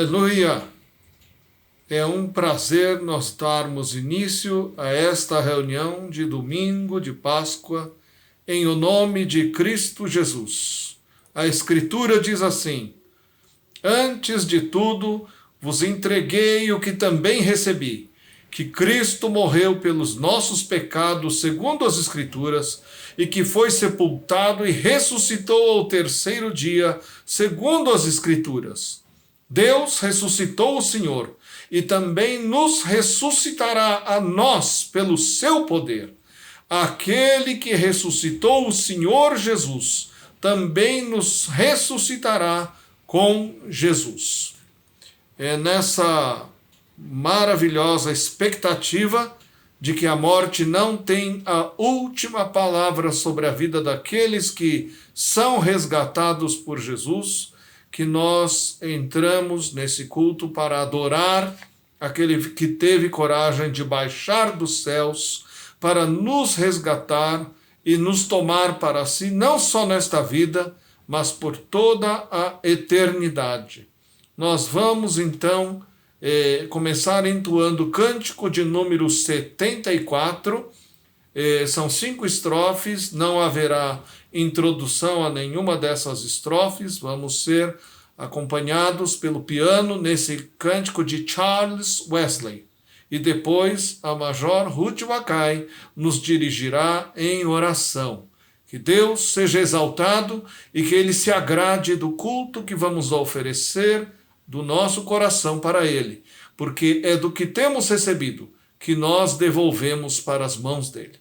Aleluia! É um prazer nós darmos início a esta reunião de domingo de Páscoa em o nome de Cristo Jesus. A Escritura diz assim: antes de tudo vos entreguei o que também recebi, que Cristo morreu pelos nossos pecados segundo as Escrituras, e que foi sepultado e ressuscitou ao terceiro dia segundo as Escrituras. Deus ressuscitou o Senhor e também nos ressuscitará a nós pelo seu poder. Aquele que ressuscitou o Senhor Jesus também nos ressuscitará com Jesus. É nessa maravilhosa expectativa de que a morte não tem a última palavra sobre a vida daqueles que são resgatados por Jesus, que nós entramos nesse culto para adorar aquele que teve coragem de baixar dos céus para nos resgatar e nos tomar para si, não só nesta vida, mas por toda a eternidade. Nós vamos então começar entoando o cântico de número 74, são 5 estrofes, não haverá introdução a nenhuma dessas estrofes, vamos ser acompanhados pelo piano nesse cântico de Charles Wesley. e depois a Major Ruth Wacay nos dirigirá em oração. Que Deus seja exaltado e que Ele se agrade do culto que vamos oferecer do nosso coração para Ele, porque é do que temos recebido que nós devolvemos para as mãos dEle.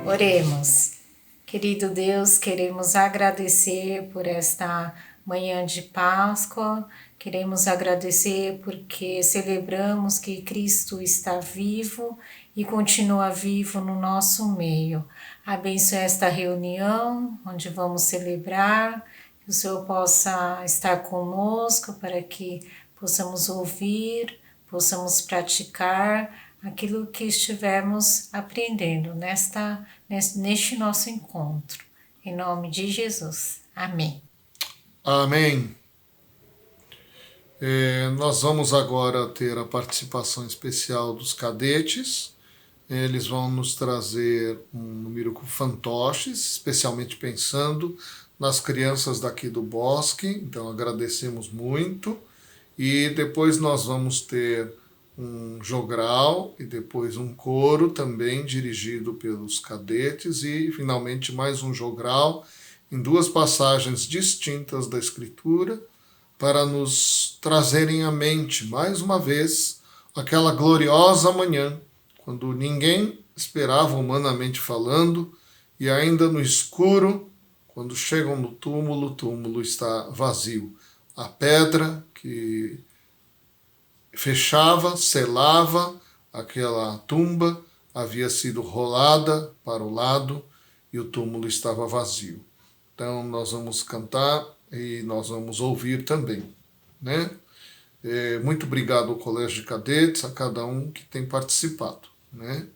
Oremos. Querido Deus, queremos agradecer por esta manhã de Páscoa, queremos agradecer porque celebramos que Cristo está vivo e continua vivo no nosso meio. Abençoe esta reunião onde vamos celebrar, que o Senhor possa estar conosco para que possamos ouvir, possamos praticar aquilo que estivermos aprendendo neste nosso encontro. Em nome de Jesus. Amém. Amém. Nós vamos agora ter a participação especial dos cadetes. Eles vão nos trazer um número com fantoches, especialmente pensando nas crianças daqui do bosque. Então agradecemos muito. E depois nós vamos ter um jogral e depois um coro também dirigido pelos cadetes e finalmente mais um jogral em duas passagens distintas da Escritura para nos trazerem à mente mais uma vez aquela gloriosa manhã quando ninguém esperava humanamente falando e ainda no escuro, quando chegam no túmulo, o túmulo está vazio. A pedra que fechava, selava aquela tumba, havia sido rolada para o lado e o túmulo estava vazio. Então nós vamos cantar e nós vamos ouvir também, né? Muito obrigado ao Colégio de Cadetes, a cada um que tem participado, né?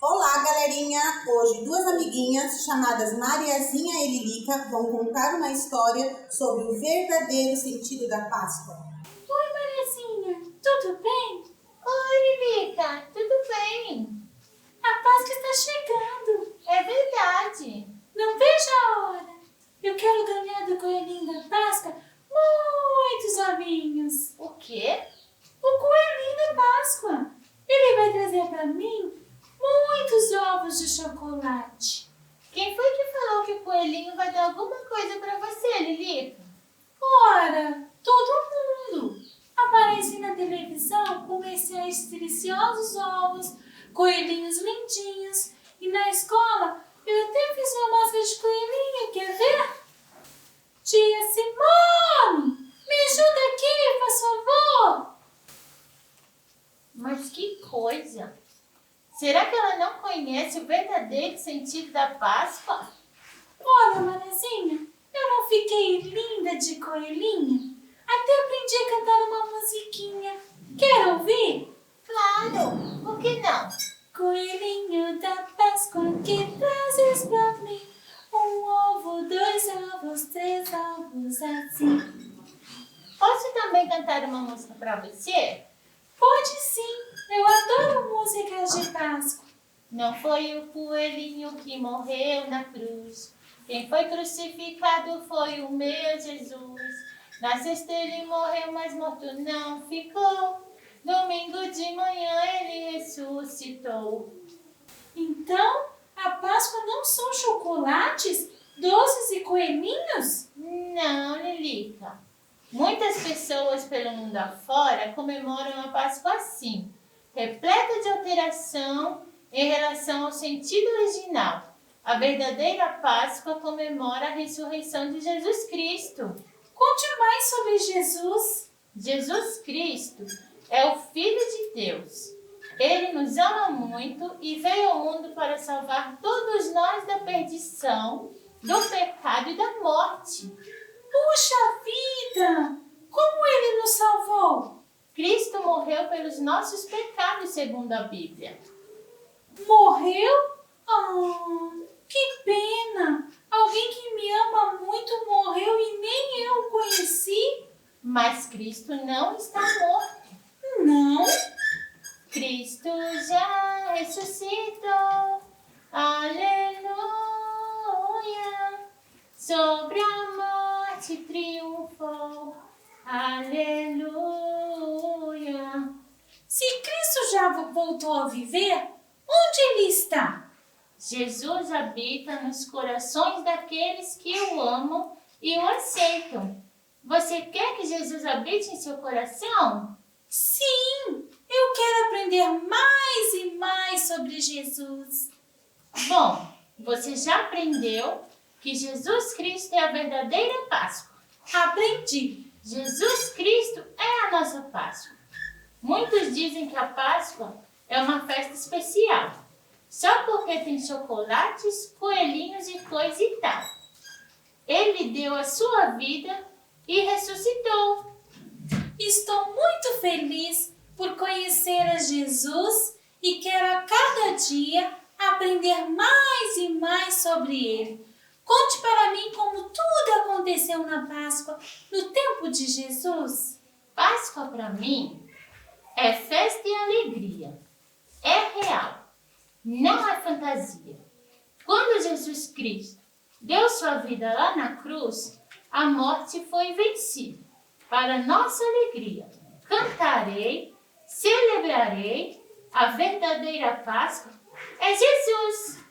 Olá, galerinha! Hoje duas amiguinhas chamadas Mariazinha e Lilica vão contar uma história sobre o verdadeiro sentido da Páscoa. Oi, Mariazinha, tudo bem? Oi, Lilica, tudo bem? A Páscoa está chegando. É verdade. Não vejo a hora. Eu quero ganhar do coelhinho da Páscoa Muitos ovinhos. O quê? O coelhinho da Páscoa. Ele vai trazer para mim muitos ovos de chocolate. Quem foi que falou que o coelhinho vai dar alguma coisa para você, Lilica? Ora, todo mundo. Aparece na televisão comerciais de deliciosos ovos, coelhinhos lindinhos. E na escola eu até fiz uma máscara de coelhinho, quer ver? Tia Simone, me ajuda aqui, por favor. Mas que coisa! Será que ela não conhece o verdadeiro sentido da Páscoa? Olha, Mariazinha, eu não fiquei linda de coelhinha? Até aprendi a cantar uma musiquinha. Quer ouvir? Claro! Por que não? Coelhinho da Páscoa, que trazes pra mim? Um ovo, 2 ovos, 3 ovos, assim. Posso também cantar uma música para você? Pode sim, eu adoro músicas de Páscoa. Não foi o coelhinho que morreu na cruz. Quem foi crucificado foi o meu Jesus. Na sexta ele morreu, mas morto não ficou. Domingo de manhã ele ressuscitou. Então, a Páscoa não são chocolates, doces e coelhinhos? Não, Lilica. Muitas pessoas pelo mundo afora comemoram a Páscoa assim, repleta de alteração em relação ao sentido original. A verdadeira Páscoa comemora a ressurreição de Jesus Cristo. Conte mais sobre Jesus. Jesus Cristo é o Filho de Deus. Ele nos ama muito e veio ao mundo para salvar todos nós da perdição, do pecado e da morte. Puxa vida! Como ele nos salvou? Cristo morreu pelos nossos pecados, segundo a Bíblia. Morreu? Ah, que pena! Alguém que me ama muito morreu e nem eu o conheci? Mas Cristo não está morto. Não? Cristo já ressuscitou. Aleluia! Sobre a morte triunfou. Aleluia! Se Cristo já voltou a viver, onde ele está? Jesus habita nos corações daqueles que o amam e o aceitam. Você quer que Jesus habite em seu coração? Sim, eu quero aprender mais e mais sobre Jesus. Bom, você já aprendeu que Jesus Cristo é a verdadeira Páscoa. Aprendi. Jesus Cristo é a nossa Páscoa. Muitos dizem que a Páscoa é uma festa especial, só porque tem chocolates, coelhinhos e coisa e tal. Ele deu a sua vida e ressuscitou. Estou muito feliz por conhecer a Jesus e quero a cada dia aprender mais e mais sobre ele. Conte para mim como tudo aconteceu na Páscoa, no tempo de Jesus. Páscoa para mim é festa e alegria. É real, não é fantasia. Quando Jesus Cristo deu sua vida lá na cruz, a morte foi vencida. Para nossa alegria, cantarei, celebrarei, a verdadeira Páscoa é Jesus.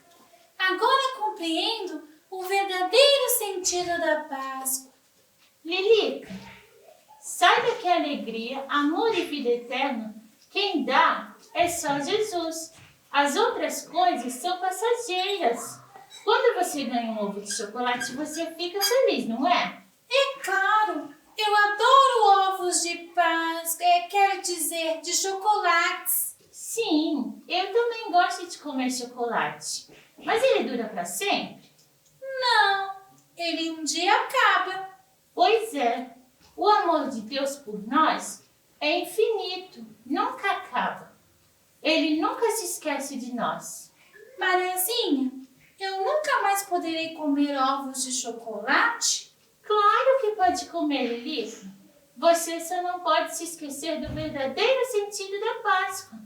Agora compreendo o verdadeiro sentido da Páscoa. Lilica, saiba que alegria, amor e vida eterna, quem dá é só Jesus. As outras coisas são passageiras. Quando você ganha um ovo de chocolate, você fica feliz, não é? É claro, eu adoro ovos de Páscoa, quero dizer, de chocolates. Sim, eu também gosto de comer chocolate. Mas ele dura para sempre? Não, ele um dia acaba. Pois é, o amor de Deus por nós é infinito, nunca acaba. Ele nunca se esquece de nós. Mariazinha, eu nunca mais poderei comer ovos de chocolate? Claro que pode comer, Lilica. Você só não pode se esquecer do verdadeiro sentido da Páscoa.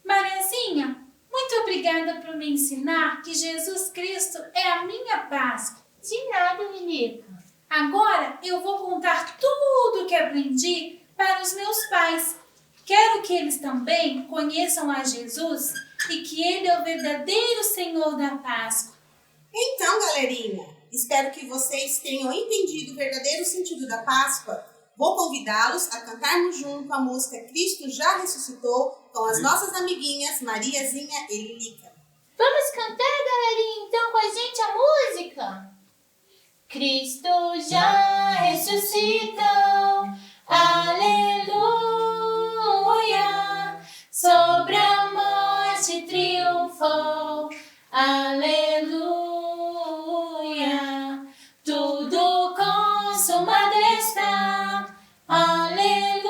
Mariazinha, muito obrigada por me ensinar que Jesus Cristo é a minha Páscoa. De nada, Lilica. Agora eu vou contar tudo o que aprendi para os meus pais. Quero que eles também conheçam a Jesus e que Ele é o verdadeiro Senhor da Páscoa. Então, galerinha, espero que vocês tenham entendido o verdadeiro sentido da Páscoa. Vou convidá-los a cantarmos junto a música Cristo Já Ressuscitou com as nossas amiguinhas Mariazinha e Lilica. Vamos cantar, galerinha, então com a gente a música? Cristo já ressuscitou, aleluia, sobre a morte triunfou, aleluia, tudo consumado está, aleluia,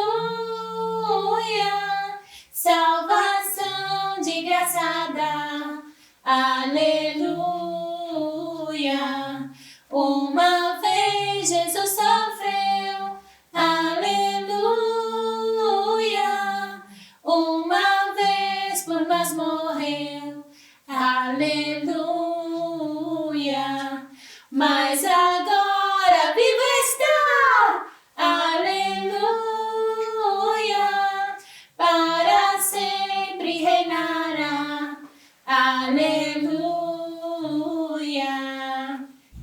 salvação de graça dá, aleluia, uma vez Jesus sofreu, aleluia, uma vez por nós morreu, aleluia, mas agora vivo está, aleluia, para sempre reinará, aleluia.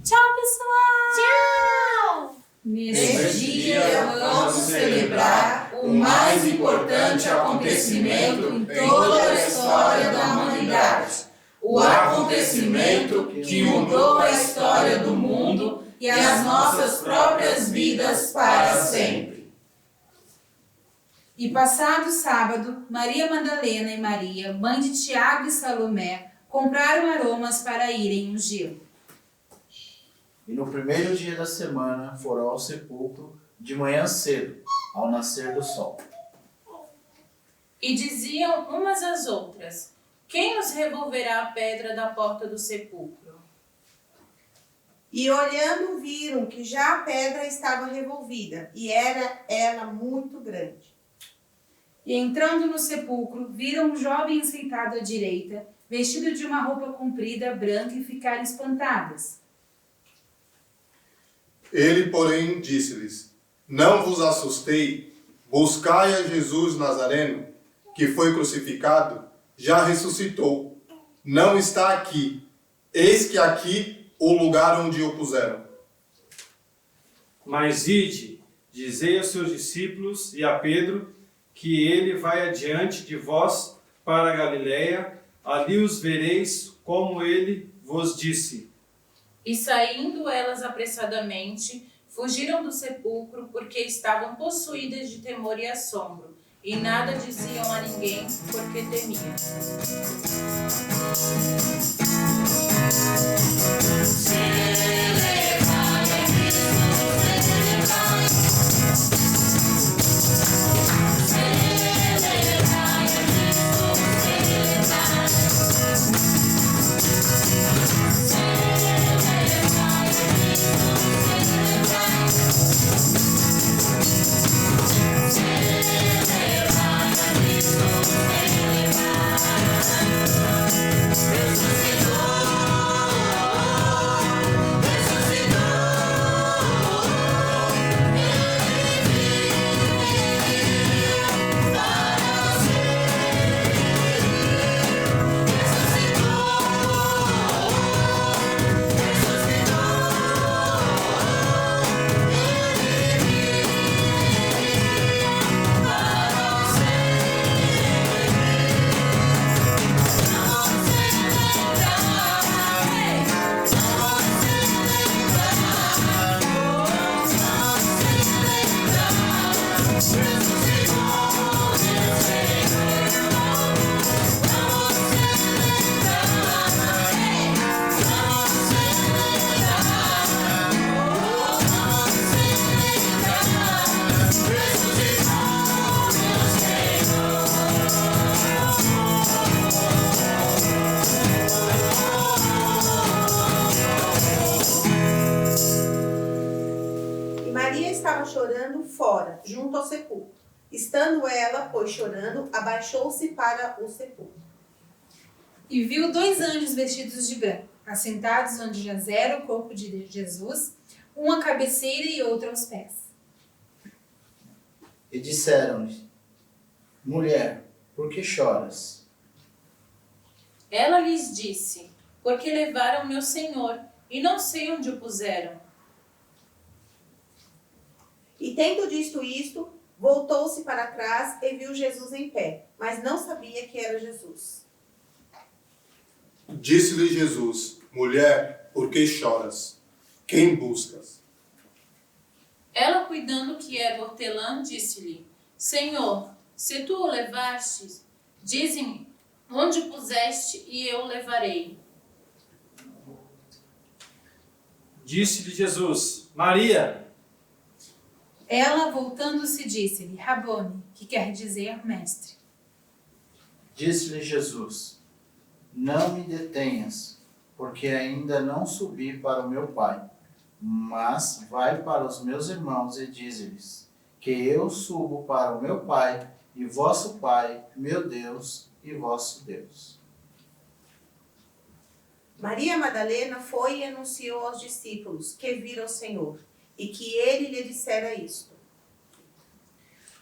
Tchau, pessoal! Tchau! Neste dia vamos celebrar o mais importante acontecimento em toda a história da humanidade. O acontecimento que mudou a história do mundo e as nossas próprias vidas para sempre. E passado sábado, Maria Madalena e Maria, mãe de Tiago e Salomé, compraram aromas para irem ungir. E no primeiro dia da semana foram ao sepulcro de manhã cedo, ao nascer do sol. E diziam umas às outras: quem nos revolverá a pedra da porta do sepulcro? E olhando viram que já a pedra estava revolvida, e era ela muito grande. E entrando no sepulcro, viram um jovem sentado à direita, vestido de uma roupa comprida, branca, e ficaram espantadas. Ele, porém, disse-lhes: não vos assustei, buscai a Jesus Nazareno, que foi crucificado, já ressuscitou. Não está aqui. Eis que aqui o lugar onde o puseram. Mas ide, dizei aos seus discípulos e a Pedro, que ele vai adiante de vós para a Galiléia, ali os vereis como ele vos disse. E saindo elas apressadamente, fugiram do sepulcro, porque estavam possuídas de temor e assombro, e nada diziam a ninguém, porque temiam. Chorando fora, junto ao sepulcro. Estando ela, pois, chorando, abaixou-se para o sepulcro. E viu 2 anjos vestidos de branco, assentados onde jazera o corpo de Jesus, uma à cabeceira e outra aos pés. E disseram-lhe: Mulher, por que choras? Ela lhes disse: Porque levaram meu Senhor, e não sei onde o puseram. E tendo dito isto, voltou-se para trás e viu Jesus em pé, mas não sabia que era Jesus. Disse-lhe Jesus: Mulher, por que choras? Quem buscas? Ela, cuidando que era hortelã, disse-lhe: Senhor, se tu o levastes, dize-me onde o puseste e eu o levarei. Disse-lhe Jesus: Maria. Ela, voltando-se, disse-lhe: Rabone, que quer dizer mestre. Disse-lhe Jesus: Não me detenhas, porque ainda não subi para o meu Pai. Mas vai para os meus irmãos e dize-lhes que eu subo para o meu Pai e vosso Pai, meu Deus e vosso Deus. Maria Madalena foi e anunciou aos discípulos que viram o Senhor e que ele lhe dissera isto.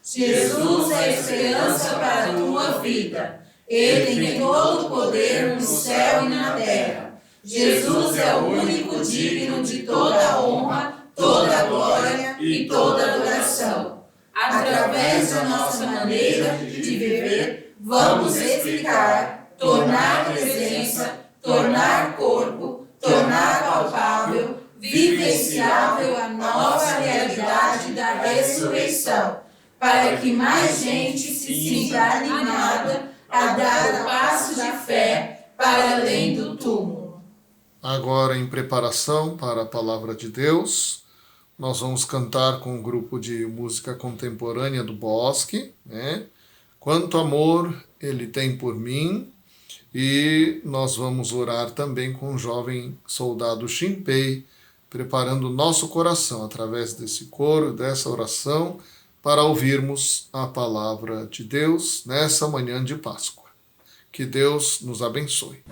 Jesus é a esperança para a tua vida. Ele tem todo o poder no céu e na terra. Jesus é o único digno de toda a honra, toda a glória e toda a adoração. Através da nossa maneira de viver, vamos explicar, tornar presença, tornar corpo, tornar palpável, vivenciável a nova realidade da ressurreição, para que mais gente se sinta animada a dar o passo de fé para além do túmulo. Agora, em preparação para a Palavra de Deus, nós vamos cantar com o grupo de música contemporânea do Bosque, né? Quanto amor ele tem por mim. E nós vamos orar também com o jovem soldado Shinpei, preparando o nosso coração através desse coro, dessa oração, para ouvirmos a Palavra de Deus nessa manhã de Páscoa. Que Deus nos abençoe.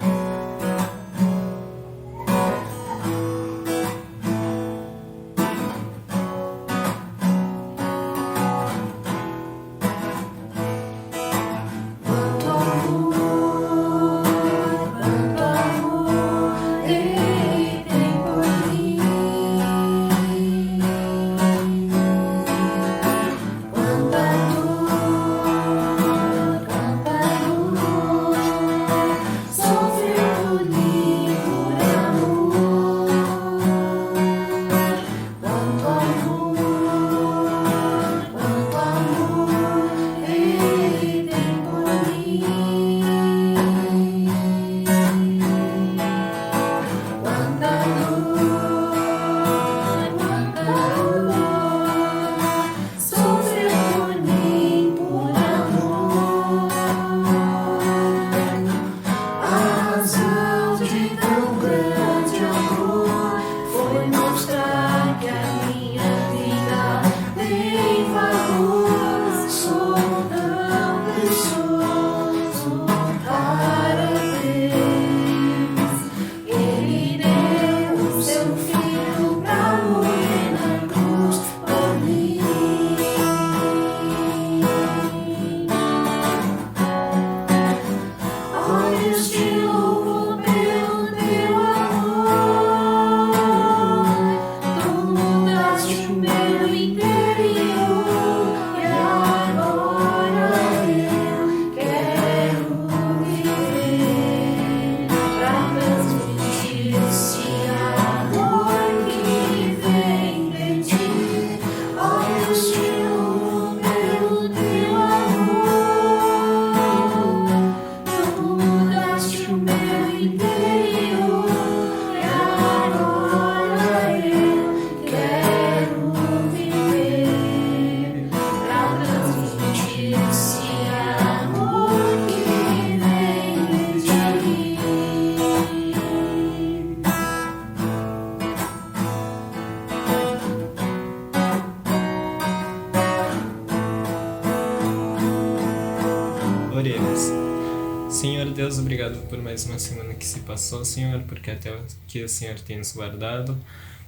Senhor Deus, obrigado por mais uma semana que se passou, Senhor, porque até aqui o Senhor tem nos guardado.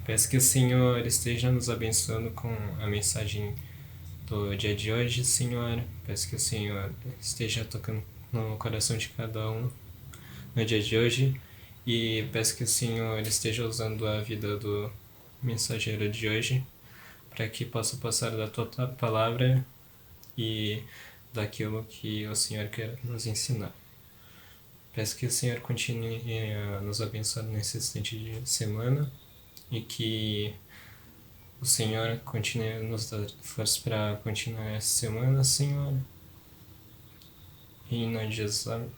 Peço que o Senhor esteja nos abençoando com a mensagem do dia de hoje, Senhor. Peço que o Senhor esteja tocando no coração de cada um no dia de hoje. E peço que o Senhor esteja usando a vida do mensageiro de hoje para que possa passar da tua palavra e daquilo que o Senhor quer nos ensinar. Peço que o Senhor continue nos abençoando nesse instante de semana e que o Senhor continue nos dando força para continuar essa semana, Senhor. Em nome de Jesus, amém.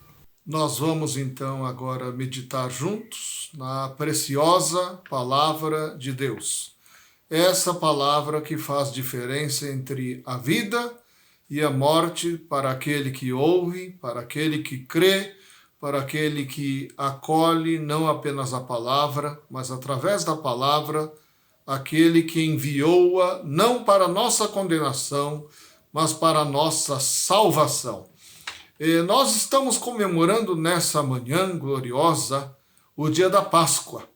Nós vamos então agora meditar juntos na preciosa palavra de Deus. Essa palavra que faz diferença entre a vida e a morte para aquele que ouve, para aquele que crê, para aquele que acolhe não apenas a palavra, mas através da palavra, aquele que enviou-a não para nossa condenação, mas para nossa salvação. E nós estamos comemorando nessa manhã gloriosa o dia da Páscoa.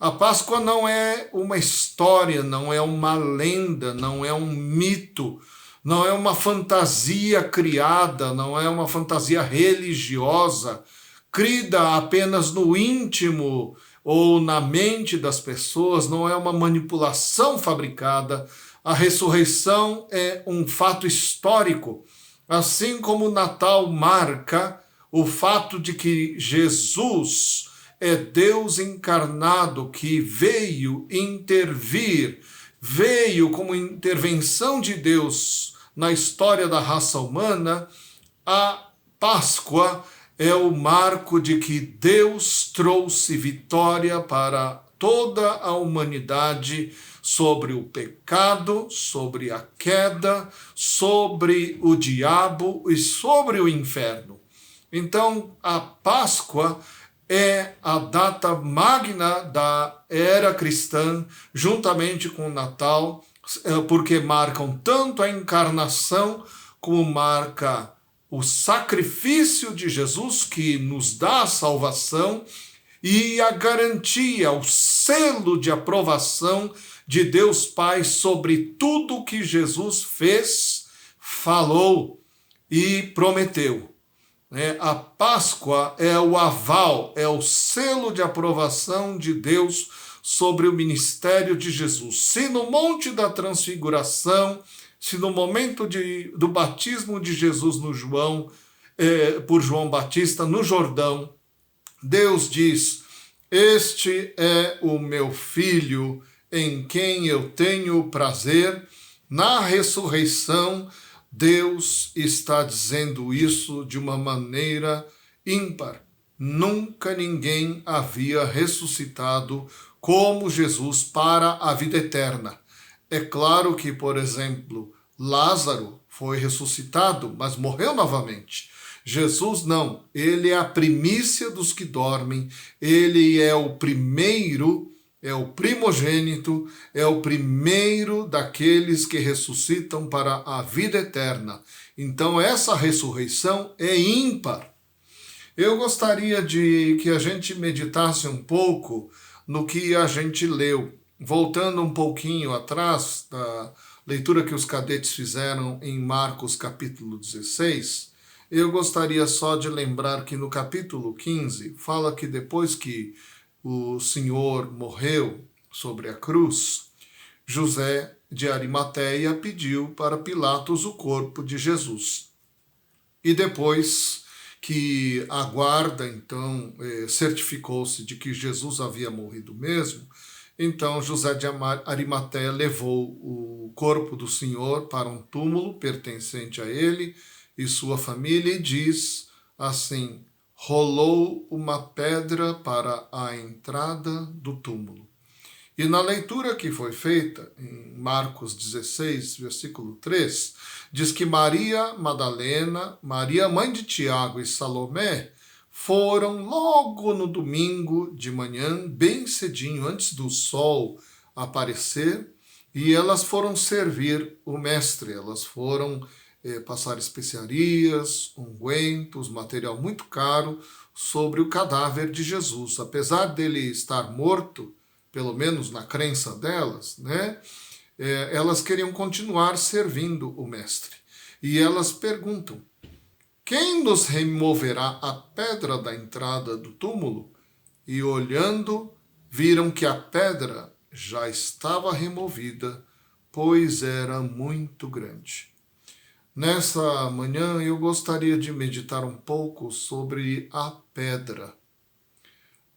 A Páscoa não é uma história, não é uma lenda, não é um mito, não é uma fantasia criada, não é uma fantasia religiosa, crida apenas no íntimo ou na mente das pessoas, não é uma manipulação fabricada. A ressurreição é um fato histórico, assim como o Natal marca o fato de que Jesus é Deus encarnado que veio intervir, veio como intervenção de Deus na história da raça humana. A Páscoa é o marco de que Deus trouxe vitória para toda a humanidade sobre o pecado, sobre a queda, sobre o diabo e sobre o inferno. Então, a Páscoa é a data magna da era cristã, juntamente com o Natal, porque marcam tanto a encarnação como marca o sacrifício de Jesus, que nos dá a salvação, e a garantia, o selo de aprovação de Deus Pai sobre tudo que Jesus fez, falou e prometeu. A Páscoa é o aval, é o selo de aprovação de Deus sobre o ministério de Jesus. Se no Monte da Transfiguração, se no momento do batismo de Jesus por João Batista no Jordão, Deus diz: "Este é o meu filho em quem eu tenho prazer", na ressurreição, Deus está dizendo isso de uma maneira ímpar. Nunca ninguém havia ressuscitado como Jesus para a vida eterna. É claro que, por exemplo, Lázaro foi ressuscitado, mas morreu novamente. Jesus não, ele é a primícia dos que dormem, ele é o primeiro, é o primogênito, é o primeiro daqueles que ressuscitam para a vida eterna. Então essa ressurreição é ímpar. Eu gostaria de que a gente meditasse um pouco no que a gente leu, voltando um pouquinho atrás da leitura que os cadetes fizeram em Marcos capítulo 16, eu gostaria só de lembrar que no capítulo 15 fala que depois que o Senhor morreu sobre a cruz, José de Arimateia pediu para Pilatos o corpo de Jesus. E depois que a guarda, então, certificou-se de que Jesus havia morrido mesmo, então José de Arimateia levou o corpo do Senhor para um túmulo pertencente a ele e sua família, e diz assim: rolou uma pedra para a entrada do túmulo. E na leitura que foi feita, em Marcos 16, versículo 3, diz que Maria Madalena, Maria mãe de Tiago e Salomé foram logo no domingo de manhã, bem cedinho, antes do sol aparecer, e elas foram servir o mestre, elas foram passar especiarias, ungüentos, material muito caro sobre o cadáver de Jesus. Apesar dele estar morto pelo menos na crença delas, né? Elas queriam continuar servindo o mestre. E elas perguntam: quem nos removerá a pedra da entrada do túmulo? E olhando, viram que a pedra já estava removida, pois era muito grande. Nessa manhã eu gostaria de meditar um pouco sobre a pedra.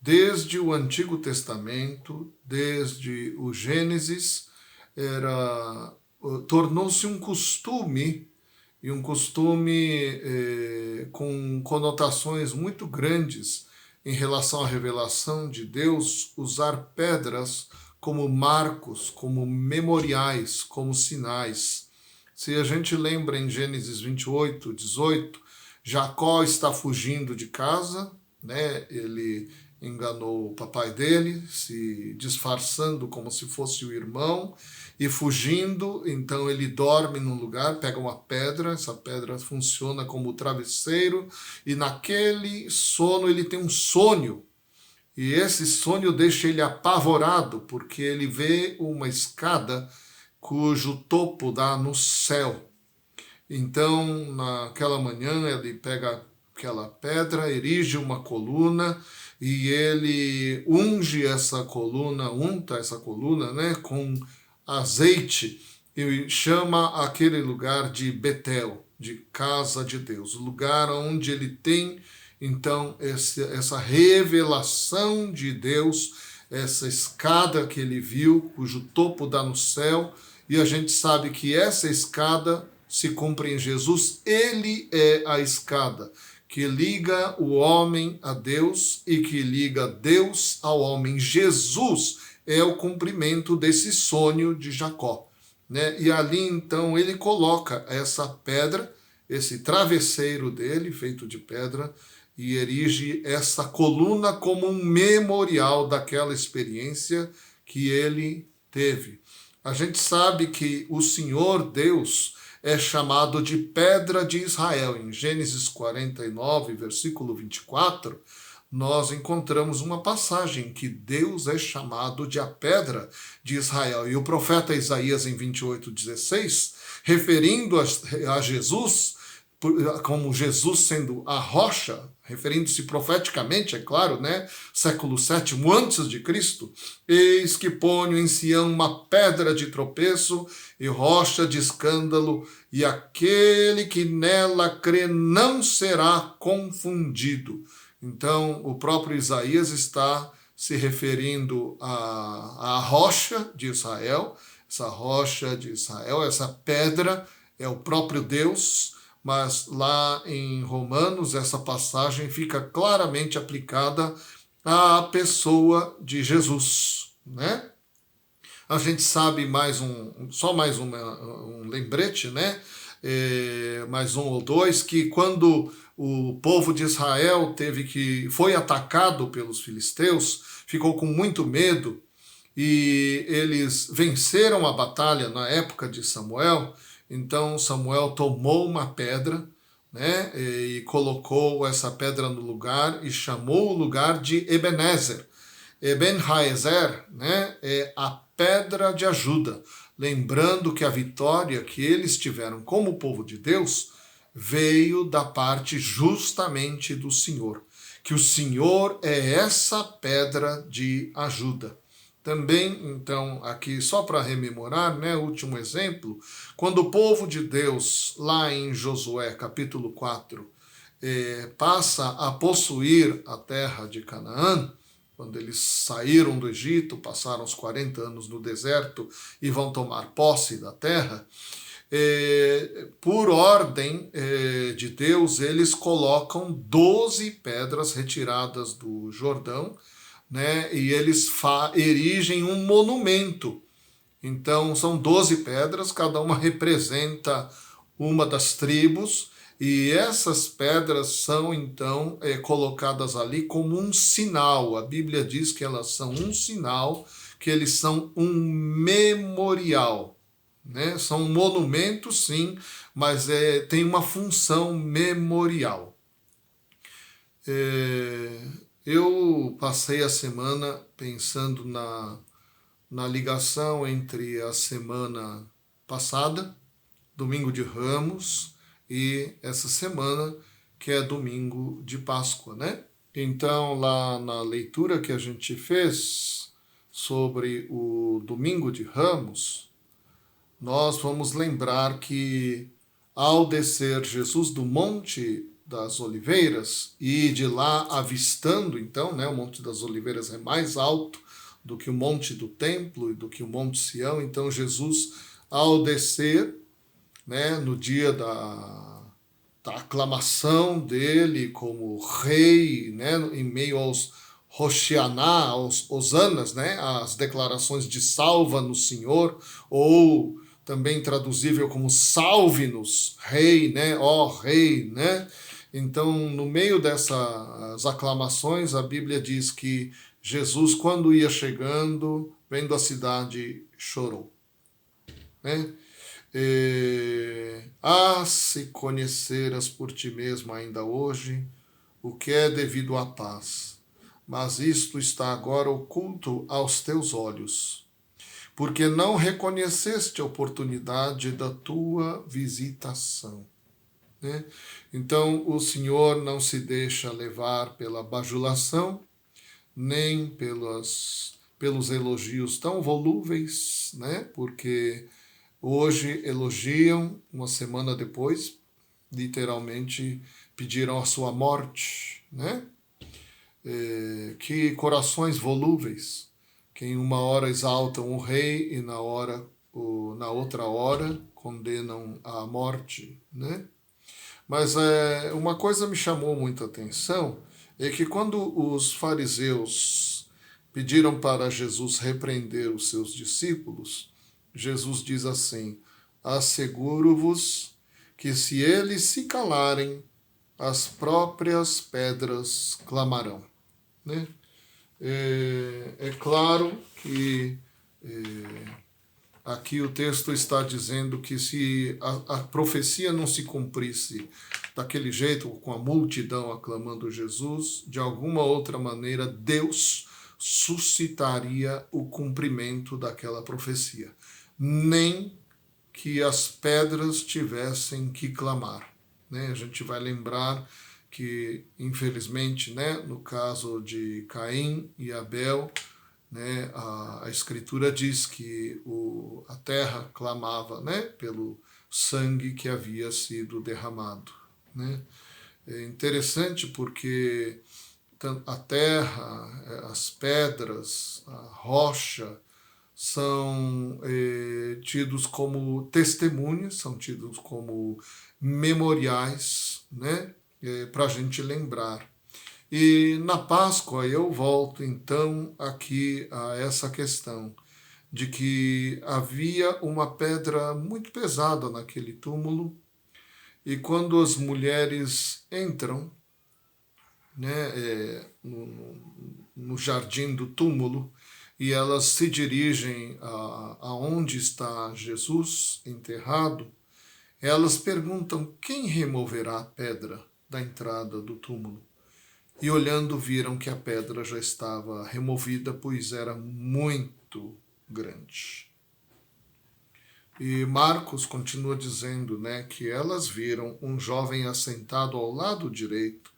Desde o Antigo Testamento, desde o Gênesis, tornou-se um costume, e um costume com conotações muito grandes em relação à revelação de Deus, usar pedras como marcos, como memoriais, como sinais. Se a gente lembra em Gênesis 28, 18, Jacó está fugindo de casa, né? Ele enganou o papai dele, se disfarçando como se fosse o irmão, e fugindo, então ele dorme num lugar, pega uma pedra, essa pedra funciona como travesseiro, e naquele sono ele tem um sonho, e esse sonho deixa ele apavorado, porque ele vê uma escada cujo topo dá no céu. Então, naquela manhã, ele pega aquela pedra, erige uma coluna, e ele unge essa coluna, unta essa coluna, né, com azeite, e chama aquele lugar de Betel, de casa de Deus, o lugar onde ele tem, então, essa revelação de Deus, essa escada que ele viu, cujo topo dá no céu, e a gente sabe que essa escada se cumpre em Jesus. Ele é a escada que liga o homem a Deus e que liga Deus ao homem. Jesus é o cumprimento desse sonho de Jacó, né? E ali então ele coloca essa pedra, esse travesseiro dele feito de pedra, e erige essa coluna como um memorial daquela experiência que ele teve. A gente sabe que o Senhor Deus é chamado de pedra de Israel. Em Gênesis 49, versículo 24, nós encontramos uma passagem que Deus é chamado de a pedra de Israel. E o profeta Isaías, em 28:16, referindo a Jesus, como Jesus sendo a rocha, referindo-se profeticamente, é claro, né? Século VII antes de Cristo, eis que ponho em Sião uma pedra de tropeço e rocha de escândalo, e aquele que nela crê não será confundido. Então, o próprio Isaías está se referindo à rocha de Israel. Essa rocha de Israel, essa pedra, é o próprio Deus. Mas lá em Romanos, essa passagem fica claramente aplicada à pessoa de Jesus, né? A gente sabe só mais um lembrete, né? Mais um ou dois, que quando o povo de Israel foi atacado pelos filisteus, ficou com muito medo, e eles venceram a batalha na época de Samuel. Então Samuel tomou uma pedra, né, e colocou essa pedra no lugar e chamou o lugar de Ebenezer. Eben-Haezer, né, é a pedra de ajuda, lembrando que a vitória que eles tiveram como povo de Deus veio da parte justamente do Senhor, que o Senhor é essa pedra de ajuda. Também, então, aqui só para rememorar, né, último exemplo, quando o povo de Deus, lá em Josué, capítulo 4, passa a possuir a terra de Canaã, quando eles saíram do Egito, passaram os 40 anos no deserto e vão tomar posse da terra, por ordem de Deus, eles colocam 12 pedras retiradas do Jordão, né, e eles erigem um monumento. Então são 12 pedras, cada uma representa uma das tribos, e essas pedras são então colocadas ali como um sinal. A Bíblia diz que elas são um sinal, que eles são um memorial, né? São monumentos, sim, mas tem uma função memorial. Eu passei a semana pensando na ligação entre a semana passada, Domingo de Ramos, e essa semana, que é Domingo de Páscoa, né? Então, lá na leitura que a gente fez sobre o Domingo de Ramos, nós vamos lembrar que ao descer Jesus do Monte das Oliveiras e de lá avistando, então, né, o Monte das Oliveiras é mais alto do que o Monte do Templo e do que o Monte Sião, então Jesus, ao descer, né, no dia da aclamação dele como rei, né, em meio aos Hoshianá, aos hosanas, né, as declarações de salva no Senhor, ou também traduzível como salve-nos, rei, né, ó rei, né? Então, no meio dessas aclamações, a Bíblia diz que Jesus, quando ia chegando, vendo a cidade, chorou, né? Se conheceras por ti mesmo ainda hoje o que é devido à paz, mas isto está agora oculto aos teus olhos, porque não reconheceste a oportunidade da tua visitação. Né? Então, o Senhor não se deixa levar pela bajulação, nem pelos elogios tão volúveis, né? Porque hoje elogiam, uma semana depois, literalmente pediram a sua morte, né? Que corações volúveis, que em uma hora exaltam o rei e na outra hora condenam à morte, né? Mas uma coisa me chamou muita atenção, é que quando os fariseus pediram para Jesus repreender os seus discípulos, Jesus diz assim: asseguro-vos que se eles se calarem, as próprias pedras clamarão. Né? É claro que aqui o texto está dizendo que se a profecia não se cumprisse daquele jeito, com a multidão aclamando Jesus, de alguma outra maneira Deus suscitaria o cumprimento daquela profecia. Nem que as pedras tivessem que clamar. Né? A gente vai lembrar que, infelizmente, né, no caso de Caim e Abel, né, a Escritura diz que a terra clamava, né, pelo sangue que havia sido derramado. Né? É interessante porque a terra, as pedras, a rocha, são tidos como testemunhas, são tidos como memoriais, né, para a gente lembrar. E na Páscoa eu volto então aqui a essa questão de que havia uma pedra muito pesada naquele túmulo, e quando as mulheres entram, né, no jardim do túmulo, e elas se dirigem aonde está Jesus enterrado, elas perguntam: quem removerá a pedra da entrada do túmulo? E olhando viram que a pedra já estava removida, pois era muito grande. E Marcos continua dizendo, né, que elas viram um jovem assentado ao lado direito,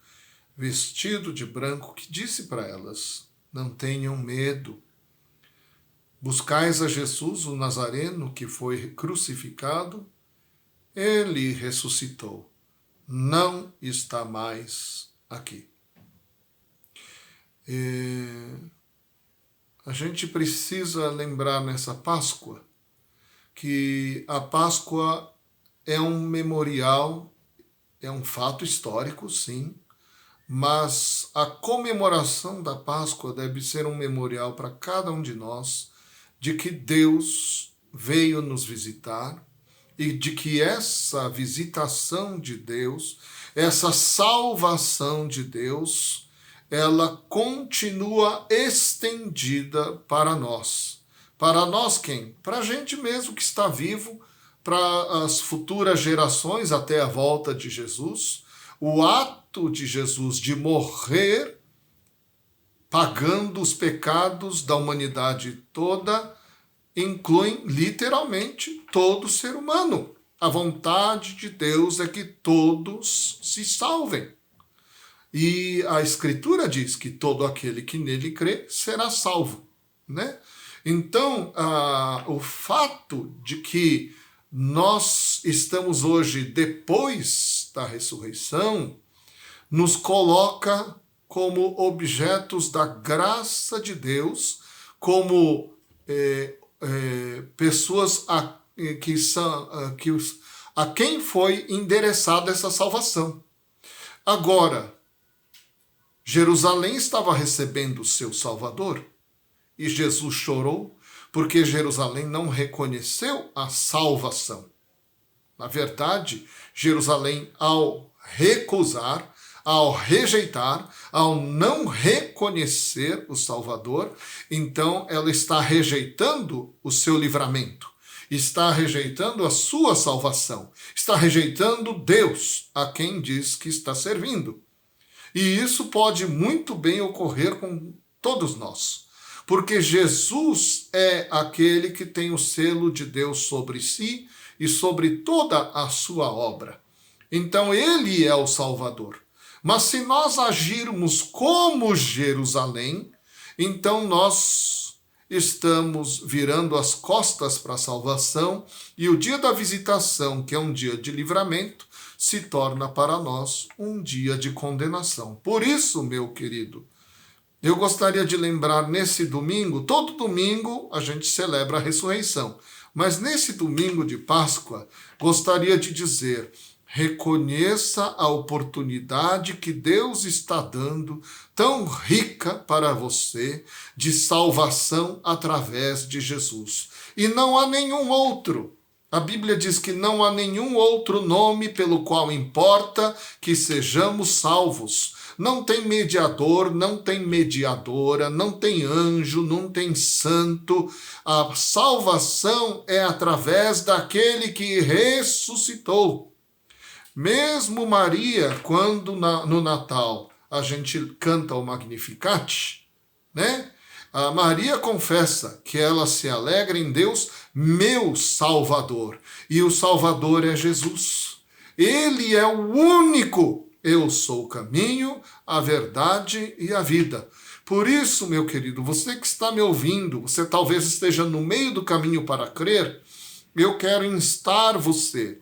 vestido de branco, que disse para elas: não tenham medo. Buscais a Jesus, o Nazareno, que foi crucificado? Ele ressuscitou. Não está mais aqui. A gente precisa lembrar nessa Páscoa que a Páscoa é um memorial, é um fato histórico, sim, mas a comemoração da Páscoa deve ser um memorial para cada um de nós de que Deus veio nos visitar e de que essa visitação de Deus, essa salvação de Deus, ela continua estendida para nós. Para nós quem? Para a gente mesmo que está vivo, para as futuras gerações até a volta de Jesus. O ato de Jesus de morrer, pagando os pecados da humanidade toda, incluem literalmente todo ser humano. A vontade de Deus é que todos se salvem. E a Escritura diz que todo aquele que nele crê será salvo, né? Então, o fato de que nós estamos hoje depois da ressurreição nos coloca como objetos da graça de Deus, como pessoas a quem foi endereçada essa salvação. Agora, Jerusalém estava recebendo o seu Salvador e Jesus chorou porque Jerusalém não reconheceu a salvação. Na verdade, Jerusalém, ao recusar, ao rejeitar, ao não reconhecer o Salvador, então ela está rejeitando o seu livramento, está rejeitando a sua salvação, está rejeitando Deus, a quem diz que está servindo. E isso pode muito bem ocorrer com todos nós, porque Jesus é aquele que tem o selo de Deus sobre si e sobre toda a sua obra. Então ele é o Salvador. Mas se nós agirmos como Jerusalém, então nós estamos virando as costas para a salvação e o dia da visitação, que é um dia de livramento, se torna para nós um dia de condenação. Por isso, meu querido, eu gostaria de lembrar nesse domingo, todo domingo a gente celebra a ressurreição, mas nesse domingo de Páscoa, gostaria de dizer: reconheça a oportunidade que Deus está dando, tão rica para você, de salvação através de Jesus. E não há nenhum outro. A Bíblia diz que não há nenhum outro nome pelo qual importa que sejamos salvos. Não tem mediador, não tem mediadora, não tem anjo, não tem santo. A salvação é através daquele que ressuscitou. Mesmo Maria, quando no Natal a gente canta o Magnificat, né? A Maria confessa que ela se alegra em Deus, meu Salvador. E o Salvador é Jesus. Ele é o único. Eu sou o caminho, a verdade e a vida. Por isso, meu querido, você que está me ouvindo, você talvez esteja no meio do caminho para crer, eu quero instar você.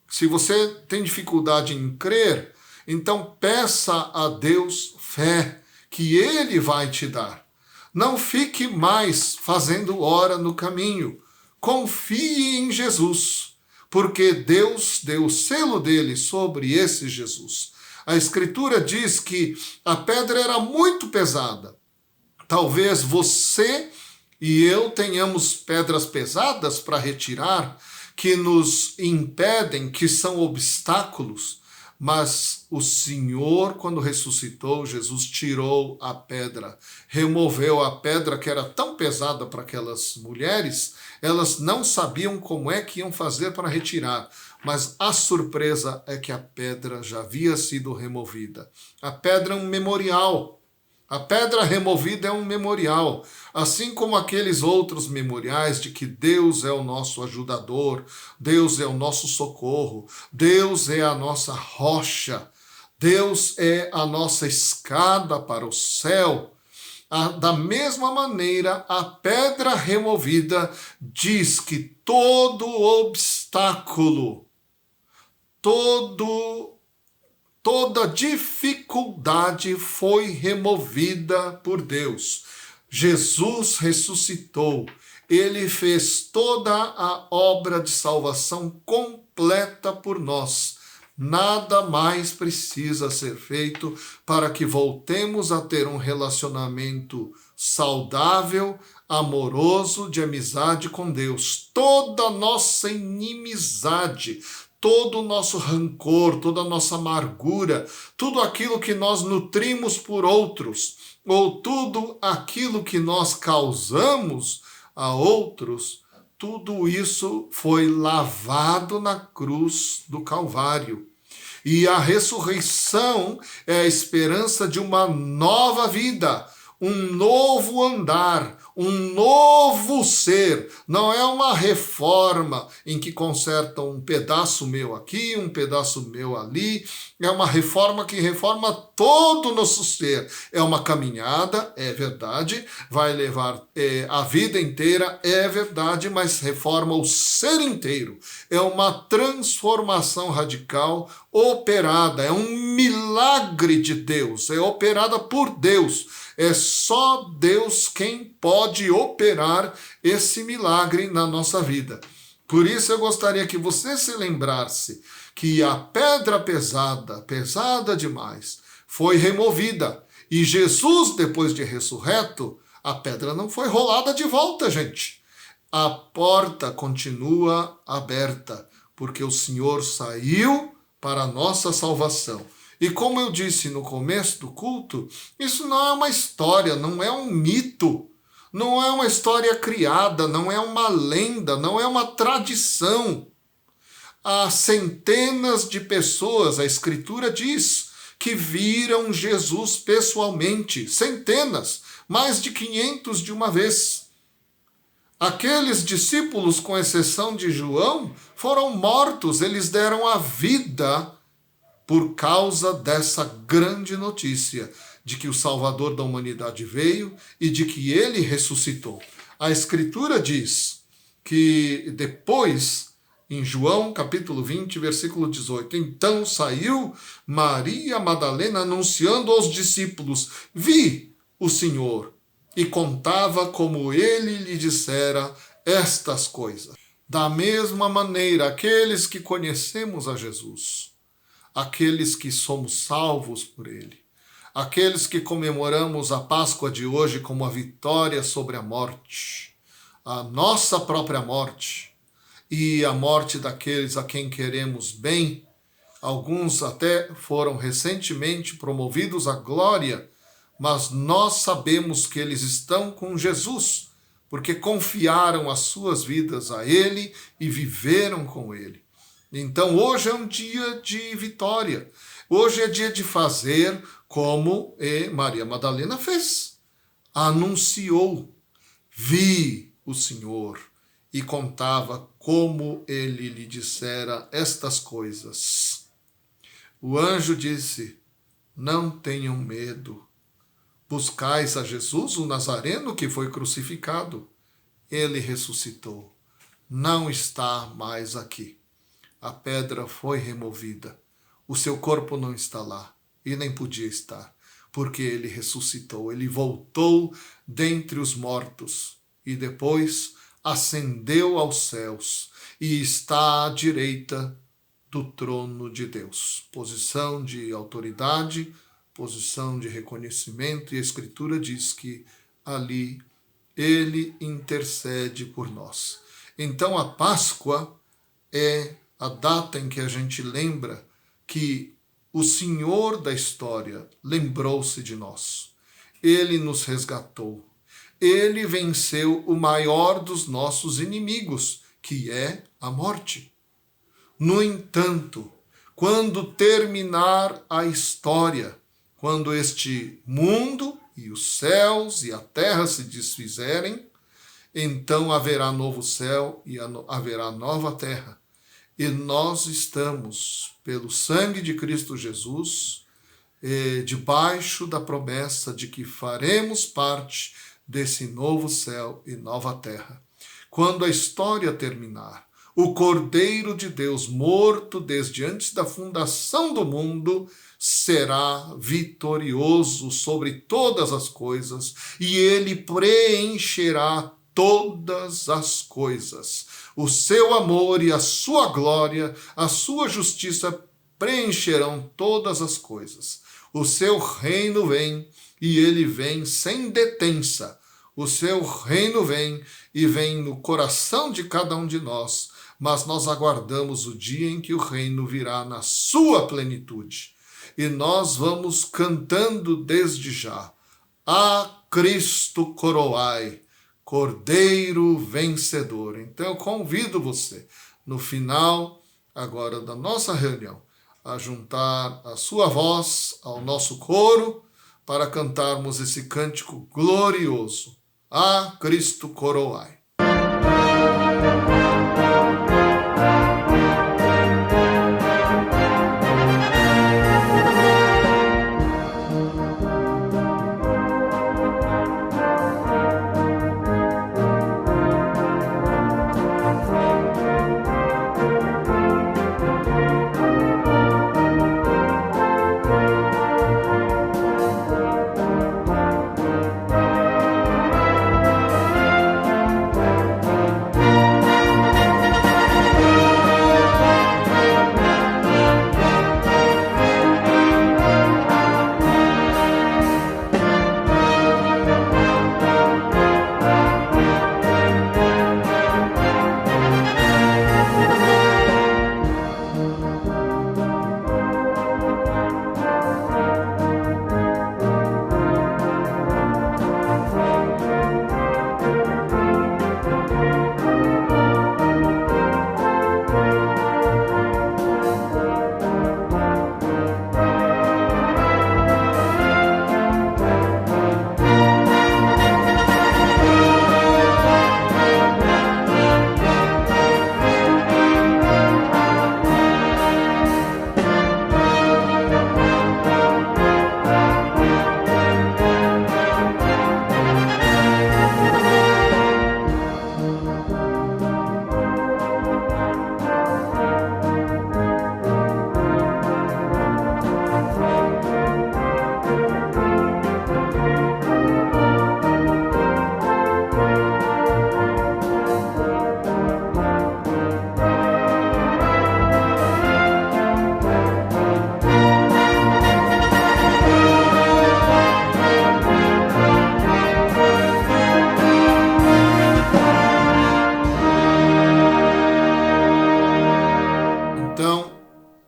Se você tem dificuldade em crer, então peça a Deus fé, que Ele vai te dar. Não fique mais fazendo hora no caminho. Confie em Jesus, porque Deus deu o selo dele sobre esse Jesus. A Escritura diz que a pedra era muito pesada. Talvez você e eu tenhamos pedras pesadas para retirar, que nos impedem, que são obstáculos, mas o Senhor, quando ressuscitou, Jesus tirou a pedra, removeu a pedra que era tão pesada para aquelas mulheres, elas não sabiam como é que iam fazer para retirar, mas a surpresa é que a pedra já havia sido removida. A pedra é um memorial. A pedra removida é um memorial, assim como aqueles outros memoriais de que Deus é o nosso ajudador, Deus é o nosso socorro, Deus é a nossa rocha, Deus é a nossa escada para o céu. Da mesma maneira, a pedra removida diz que todo obstáculo, toda dificuldade foi removida por Deus. Jesus ressuscitou. Ele fez toda a obra de salvação completa por nós. Nada mais precisa ser feito para que voltemos a ter um relacionamento saudável, amoroso, de amizade com Deus. Toda nossa inimizade, todo o nosso rancor, toda a nossa amargura, tudo aquilo que nós nutrimos por outros, ou tudo aquilo que nós causamos a outros, tudo isso foi lavado na cruz do Calvário. E a ressurreição é a esperança de uma nova vida, um novo andar, um novo ser. Não é uma reforma em que consertam um pedaço meu aqui, um pedaço meu ali. É uma reforma que reforma todo o nosso ser. É uma caminhada, é verdade, vai levar a vida inteira, é verdade, mas reforma o ser inteiro. É uma transformação radical operada, é um milagre de Deus, é operada por Deus. É só Deus quem pode operar esse milagre na nossa vida. Por isso eu gostaria que você se lembrasse que a pedra pesada, pesada demais, foi removida. E Jesus, depois de ressurreto, a pedra não foi rolada de volta, gente. A porta continua aberta, porque o Senhor saiu para a nossa salvação. E como eu disse no começo do culto, isso não é uma história, não é um mito, não é uma história criada, não é uma lenda, não é uma tradição. Há centenas de pessoas, a Escritura diz, que viram Jesus pessoalmente. Centenas, mais de 500 de uma vez. Aqueles discípulos, com exceção de João, foram mortos, eles deram a vida por causa dessa grande notícia de que o Salvador da humanidade veio e de que ele ressuscitou. A Escritura diz que depois, em João capítulo 20, versículo 18, então saiu Maria Madalena anunciando aos discípulos: vi o Senhor, e contava como ele lhe dissera estas coisas. Da mesma maneira, aqueles que conhecemos a Jesus, aqueles que somos salvos por ele, aqueles que comemoramos a Páscoa de hoje como a vitória sobre a morte, a nossa própria morte e a morte daqueles a quem queremos bem, alguns até foram recentemente promovidos à glória, mas nós sabemos que eles estão com Jesus, porque confiaram as suas vidas a ele e viveram com ele. Então hoje é um dia de vitória. Hoje é dia de fazer como Maria Madalena fez. Anunciou, vi o Senhor, e contava como ele lhe dissera estas coisas. O anjo disse: não tenham medo. Buscais a Jesus, o Nazareno, que foi crucificado. Ele ressuscitou. Não está mais aqui. A pedra foi removida. O seu corpo não está lá. E nem podia estar. Porque ele ressuscitou. Ele voltou dentre os mortos. E depois ascendeu aos céus. E está à direita do trono de Deus. Posição de autoridade, posição de reconhecimento, e a Escritura diz que ali ele intercede por nós. Então a Páscoa é a data em que a gente lembra que o Senhor da história lembrou-se de nós. Ele nos resgatou. Ele venceu o maior dos nossos inimigos, que é a morte. No entanto, quando terminar a história, quando este mundo e os céus e a terra se desfizerem, então haverá novo céu e haverá nova terra. E nós estamos, pelo sangue de Cristo Jesus, debaixo da promessa de que faremos parte desse novo céu e nova terra. Quando a história terminar, o Cordeiro de Deus, morto desde antes da fundação do mundo, será vitorioso sobre todas as coisas, e ele preencherá todas as coisas. O seu amor e a sua glória, a sua justiça preencherão todas as coisas. O seu reino vem, e ele vem sem detença. O seu reino vem, e vem no coração de cada um de nós, mas nós aguardamos o dia em que o reino virá na sua plenitude. E nós vamos cantando desde já: a Cristo coroai, Cordeiro vencedor. Então eu convido você, no final agora da nossa reunião, a juntar a sua voz ao nosso coro para cantarmos esse cântico glorioso. A Cristo coroai.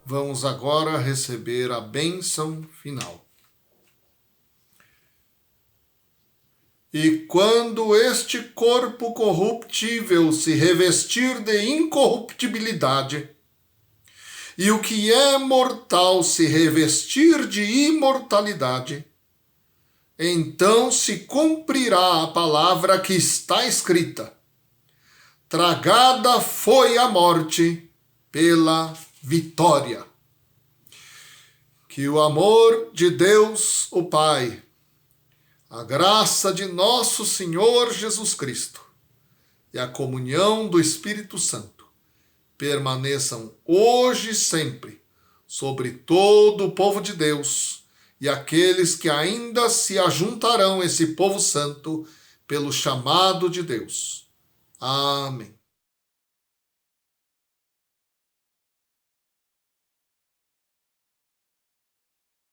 Vamos agora receber a bênção final. E quando este corpo corruptível se revestir de incorruptibilidade, e o que é mortal se revestir de imortalidade, então se cumprirá a palavra que está escrita: tragada foi a morte pela vitória. Que o amor de Deus, o Pai, a graça de nosso Senhor Jesus Cristo e a comunhão do Espírito Santo permaneçam hoje e sempre sobre todo o povo de Deus e aqueles que ainda se ajuntarão a esse povo santo pelo chamado de Deus. Amém.